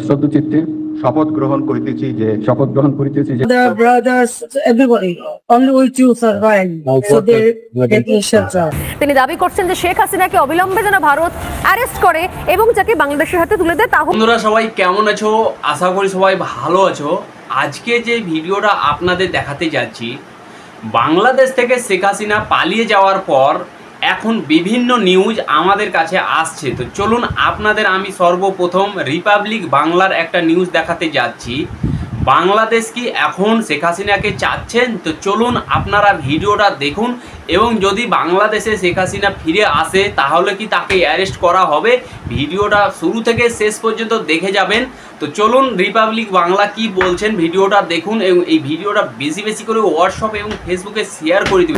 সত্যচিত্তে শপথ গ্রহণ করিতেছি যে The brothers, everybody, only with you survive. So they get a shelter. তিনি দাবি করছেন যে শেখ হাসিনাকে অবিলম্বে যেন ভারত অ্যারেস্ট করে এবং যাকে বাংলাদেশের হাতে তুলে দেয়। তাহলে বন্ধুরা সবাই কেমন আছো? আশা করি সবাই ভালো আছো। আজকে যে ভিডিওটা আপনাদের দেখাতে যাচ্ছি, বাংলাদেশ থেকে শেখ হাসিনা পালিয়ে যাওয়ার পর এখন বিভিন্ন নিউজ আমাদের কাছে আসছে। তো চলুন আপনাদের আমি সর্বপ্রথম রিপাবলিক বাংলার একটা নিউজ দেখাতে যাচ্ছি। বাংলাদেশ কি এখন শেখ হাসিনাকে চাচ্ছেন? তো চলুন আপনারা ভিডিওটা দেখুন এবং যদি বাংলাদেশে শেখ হাসিনা ফিরে আসে তাহলে কি তাকে অ্যারেস্ট করা হবে? ভিডিওটা শুরু থেকে শেষ পর্যন্ত দেখে যাবেন। তো চলুন রিপাবলিক বাংলা কি বলছেন ভিডিওটা দেখুন এবং এই ভিডিওটা বেশি বেশি করে হোয়াটসঅ্যাপ এবং ফেসবুকে শেয়ার করে দিন।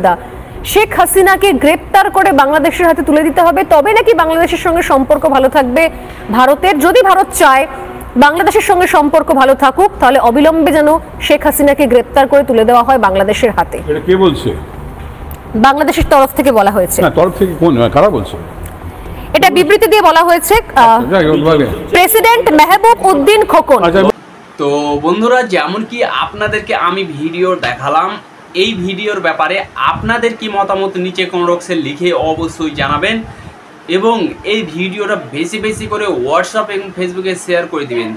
শেখ হাসিনাকে গ্রেপ্তার করে বাংলাদেশের হাতে তুলে দিতে হবে, তবে নাকি বাংলাদেশের সঙ্গে সম্পর্ক ভালো থাকবে ভারতের। যদি ভারত চায় বাংলাদেশের সঙ্গে সম্পর্ক ভালো থাকুক, তাহলে অবিলম্বে যেন শেখ হাসিনাকে গ্রেপ্তার করে তুলে দেওয়া হয় বাংলাদেশের হাতে। এটা কে বলছে? বাংলাদেশের তরফ থেকে বলা হয়েছে। না, তরফ থেকে কোন কারা বলছে? এটা বিবৃতি দিয়ে বলা হয়েছে প্রেসিডেন্ট মেহবুব উদ্দিন খোকন। তো বন্ধুরা, যেমন কি আপনাদেরকে আমি ভিডিও দেখালাম, এই ভিডিওর ব্যাপারে আপনাদের কি মতামত নিচে কমেন্ট বক্সে লিখে অবশ্যই জানাবেন এবং এই ভিডিওটা বেশি বেশি করে হোয়াটসঅ্যাপ এবং ফেসবুকে শেয়ার করে দিবেন।